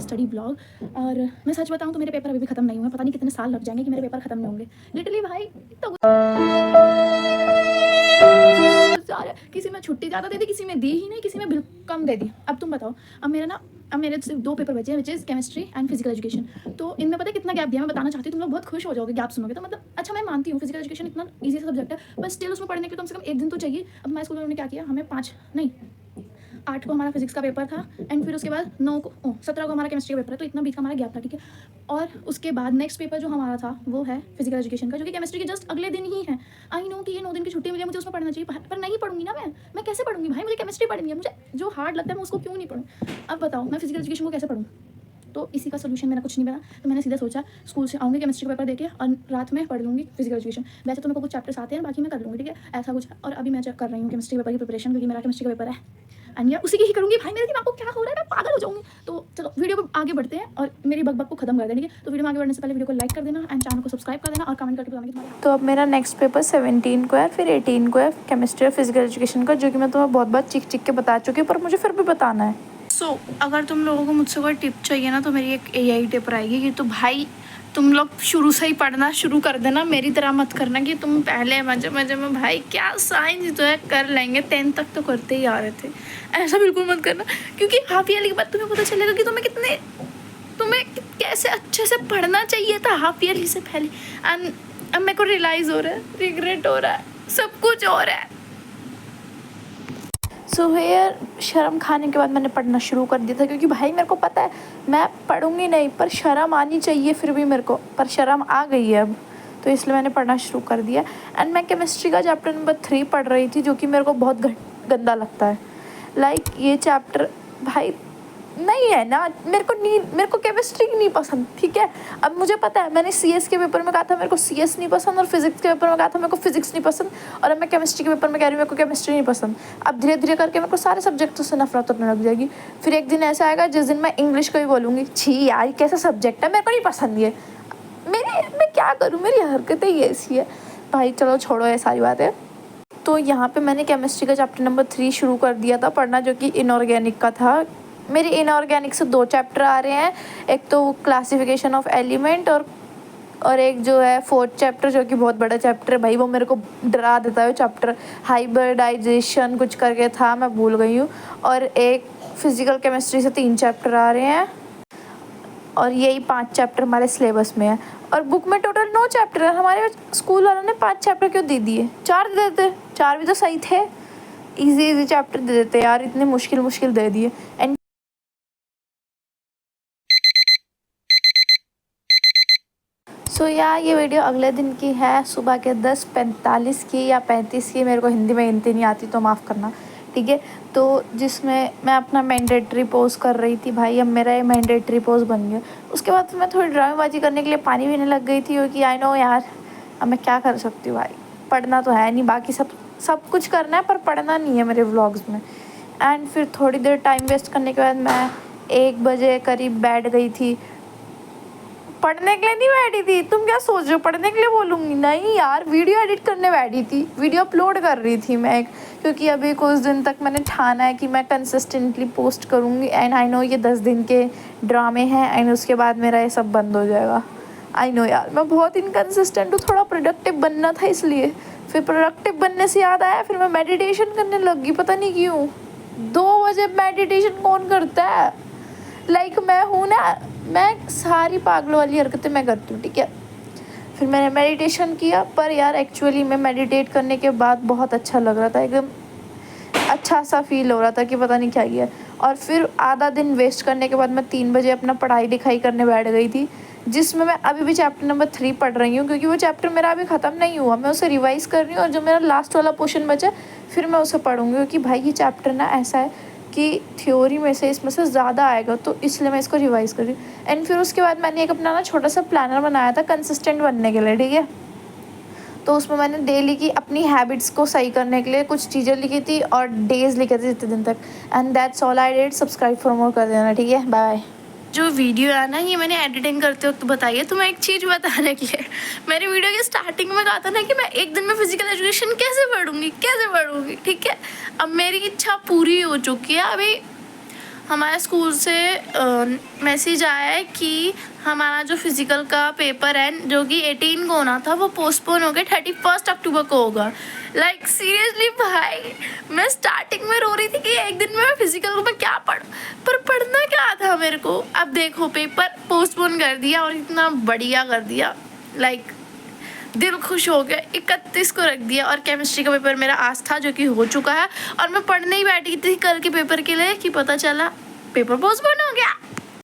Study blog. और मैं सच बताऊं तो मेरे पेपर अभी भी खत्म नहीं हुए, पता नहीं कितने साल लग जाएंगे कि मेरे पेपर खत्म नहीं होंगे। लिटरली भाई इतना किसी में छुट्टी ज़्यादा दे दी, किसी में दी ही नहीं, किसी में बिल्कुल कम दे दी। अब तुम बताओ, अब मेरे सिर्फ 2 पेपर बचे हैं, which is chemistry and physical education. तो इनमें पता है कितना गैप दिया मैं बताना चाहती हूँ, तुम लोग बहुत खुश हो जाओगे गैप सुनोगे तो। मतलब अच्छा मैं मानती हूँ फिजिकल एजुकेशन इतना ईजी सब्जेक्ट है, बट स्टिल उसमें पढ़ने के लिए कम से कम 1 दिन तो चाहिए। अब हमारे स्कूल में क्या किया, हमें 5 नहीं 8 को हमारा फिजिक्स का पेपर था, एंड फिर उसके बाद 17 को हमारा केमिस्ट्री का पेपर है, तो इतना बीच का हमारा गैप था, ठीक है। और उसके बाद नेक्स्ट पेपर जो हमारा था वो है फिजिकल एजुकेशन का, जो कि केमिस्ट्री के जस्ट अगले दिन ही है। आई नो कि ये 9 दिन की छुट्टी मिली, मुझे उसमें पढ़ना चाहिए, पर नहीं पढ़ूंगी ना मैं कैसे पढ़ूंगी भाई, मुझे केमिस्ट्री पढ़नी है, मुझे जो हार्ड लगता है मैं उसको क्यों नहीं पढ़ूँ। अब बताओ मैं फिजिकल एजुकेशन को कैसे पढ़ूँ। तो इसी का सोल्यूशन मेरा कुछ नहीं बना, तो मैंने सीधा सोचा स्कूल से आऊँगी, केमिस्ट्री का पेपर देके और रात में पढ़ लूँगी फिजिकल एजुकेशन। वैसे तो मेरे को कुछ चैप्टर्स आते हैं, बाकी मैं कर लूँगी, ठीक है, ऐसा कुछ। और अभी मैं चेक कर रही हूँ केमिस्ट्री पेपर की प्रिपरेशन, क्योंकि मेरा केमिस्ट्री का पेपर है एंड यार उसी की ही करूँगी। भाई मेरे दिमाग को क्या हो रहा है, मैं पागल हो जाऊँगी। तो चलो वीडियो पर आगे बढ़ते हैं और मेरी बक को खत्म कर दें, ठीक है। तो वीडियो में आगे बढ़ने से पहले वीडियो को लाइक कर देना एंड चैनल को सब्सक्राइब कर देना और कमेंट करके बताना कि तुम्हारे। तो अब मेरा नेक्स्ट पेपर 17 को है, फिर 18 को है केमिस्ट्री और फिजिकल एजुकेशन का, जो कि मैं तुम्हें बहुत बार चिक के बता चुकी हूँ, पर मुझे फिर भी बताना है। अगर तुम लोगों को मुझसे कोई टिप चाहिए ना, तो मेरी एक AI टिप रहेगी कि तो भाई तुम लोग शुरू से ही पढ़ना शुरू कर देना, मेरी तरह मत करना कि तुम पहले मजे मजे में भाई क्या साइंस जो है कर लेंगे, 10 तक तो करते ही आ रहे थे, ऐसा बिल्कुल मत करना। क्योंकि हाफ ईयरली के बाद तुम्हें पता चलेगा कि तुम्हें कैसे अच्छे से पढ़ना चाहिए था हाफ ईयरली से पहले। एंड अब मेरे को रियलाइज़ हो रहा है, रिग्रेट हो रहा है, सब कुछ हो रहा है। सो हेयर शर्म खाने के बाद मैंने पढ़ना शुरू कर दिया था, क्योंकि भाई मेरे को पता है मैं पढ़ूंगी नहीं, पर शर्म आनी चाहिए फिर भी मेरे को, पर शर्म आ गई है अब, तो इसलिए मैंने पढ़ना शुरू कर दिया। एंड मैं केमिस्ट्री का चैप्टर नंबर 3 पढ़ रही थी, जो कि मेरे को बहुत गंदा लगता है। लाइक ये चैप्टर भाई नहीं है ना, मेरे को केमिस्ट्री नहीं पसंद, ठीक है। अब मुझे पता है मैंने CS के पेपर में कहा था मेरे को CS नहीं पसंद, और फिजिक्स के पेपर में कहा था मेरे को फिजिक्स नहीं पसंद, और अब मैं केमिस्ट्री के पेपर में कह रही हूँ मेरे को केमिस्ट्री नहीं पसंद। अब धीरे धीरे करके मेरे को सारे सब्जेक्टों से नफरत होने लग जाएगी। फिर एक दिन ऐसा आएगा जिस दिन मैं इंग्लिश को ही बोलूँगी, छी यार कैसा सब्जेक्ट है, मेरे को नहीं पसंद ये, मैं क्या करूँ, मेरी हरकतें ही ऐसी है। भाई चलो छोड़ो ये सारी बातें। तो यहाँ पे मैंने केमिस्ट्री का चैप्टर नंबर 3 शुरू कर दिया था पढ़ना, जो कि इनऑर्गेनिक का था। मेरे इनऑर्गेनिक से 2 चैप्टर आ रहे हैं, एक तो क्लासिफिकेशन ऑफ एलिमेंट, और एक जो है 4th चैप्टर, जो कि बहुत बड़ा चैप्टर है भाई, वो मेरे को डरा देता है चैप्टर, हाइब्रिडाइजेशन कुछ करके था, मैं भूल गई हूँ। और एक फिजिकल केमिस्ट्री से 3 चैप्टर आ रहे हैं, और यही 5 चैप्टर हमारे सिलेबस में है। और बुक में टोटल 9 चैप्टर है, हमारे स्कूल वालों ने 5 चैप्टर क्यों दे दिए, 4 दे देते, 4 भी तो सही थे, इजी चैप्टर दे देते यार, इतने मुश्किल दे दिए। एंड सो यार ये वीडियो अगले दिन की है, सुबह के 10:45 की या 35 की, मेरे को हिंदी में गिनती नहीं आती तो माफ़ करना, ठीक है। तो जिसमें मैं अपना मैंडेटरी पोज कर रही थी भाई, अब मेरा ये मैंडेटरी पोज बन गया। उसके बाद मैं थोड़ी ड्रामेबाजी करने के लिए पानी पीने लग गई थी, क्योंकि आई नो यार अब मैं क्या कर सकती हूँ भाई, पढ़ना तो है नहीं, बाकी सब कुछ करना है पर पढ़ना नहीं है मेरे व्लॉग्स में। एंड फिर थोड़ी देर टाइम वेस्ट करने के बाद मैं 1 बजे करीब बैठ गई थी। पढ़ने के लिए नहीं बैठी थी, तुम क्या सोच रहे हो पढ़ने के लिए बोलूँगी, नहीं यार वीडियो एडिट करने बैठी थी, वीडियो अपलोड कर रही थी मैं, क्योंकि अभी कुछ दिन तक मैंने ठाना है कि मैं कंसिस्टेंटली पोस्ट करूँगी। एंड आई नो ये 10 दिन के ड्रामे हैं, एंड उसके बाद मेरा ये सब बंद हो जाएगा। आई नो यार मैं बहुत इनकन्सिस्टेंट हूँ, थोड़ा प्रोडक्टिव बनना था इसलिए। फिर प्रोडक्टिव बनने से याद आया, फिर मैं मेडिटेशन करने लग गई, पता नहीं क्यों। 2 बजे मेडिटेशन कौन करता है, लाइक मैं हूँ ना, मैं सारी पागलों वाली हरकतें मैं करती हूँ, ठीक है। फिर मैंने मेडिटेशन किया, पर यार एक्चुअली मैं मेडिटेट करने के बाद बहुत अच्छा लग रहा था, एकदम अच्छा सा फील हो रहा था कि पता नहीं क्या किया। और फिर आधा दिन वेस्ट करने के बाद मैं 3 बजे अपना पढ़ाई लिखाई करने बैठ गई थी, जिसमें मैं अभी भी चैप्टर नंबर 3 पढ़ रही हूँ, क्योंकि वो चैप्टर मेरा अभी ख़त्म नहीं हुआ, मैं उसे रिवाइज़ कर रही हूँ, और जो मेरा लास्ट वाला पोर्शन बचा फिर मैं उसे पढ़ूँगी, क्योंकि भाई ये चैप्टर ना ऐसा है कि थ्योरी में से इसमें से ज़्यादा आएगा, तो इसलिए मैं इसको रिवाइज़ कर रही हूँ। एंड फिर उसके बाद मैंने एक अपना ना छोटा सा प्लानर बनाया था कंसिस्टेंट बनने के लिए, ठीक है। तो उसमें मैंने डेली की अपनी हैबिट्स को सही करने के लिए कुछ चीज़ें लिखी थी, और डेज लिखे थे जितने दिन तक। And that's all I did, subscribe for more कर देना, ठीक है, बाय। जो वीडियो है ना ये मैंने एडिटिंग करते वक्त बताई है, तो मैं एक चीज़ बताने के लिए, मेरी वीडियो की स्टार्टिंग में कहा था ना कि मैं एक दिन में फिजिकल एजुकेशन कैसे पढ़ूंगी, ठीक है। अब मेरी इच्छा पूरी हो चुकी है, अभी हमारे स्कूल से मैसेज आया है कि हमारा जो फिज़िकल का पेपर है जो कि 18 को होना था वो पोस्टपोन हो गया, 31 अक्टूबर को होगा। लाइक सीरियसली भाई, मैं स्टार्टिंग में रो रही थी कि एक दिन में मैं फिज़िकल में क्या पर पढ़ना क्या था मेरे को। अब देखो पेपर पोस्टपोन कर दिया और इतना बढ़िया कर दिया, लाइक दिल खुश हो गया। 31 को रख दिया और केमिस्ट्री का पेपर मेरा आज था जो कि हो चुका है, और मैं पढ़ने ही बैठी थी कल के पेपर के लिए कि पता चला पेपर पोस्टपोन हो गया।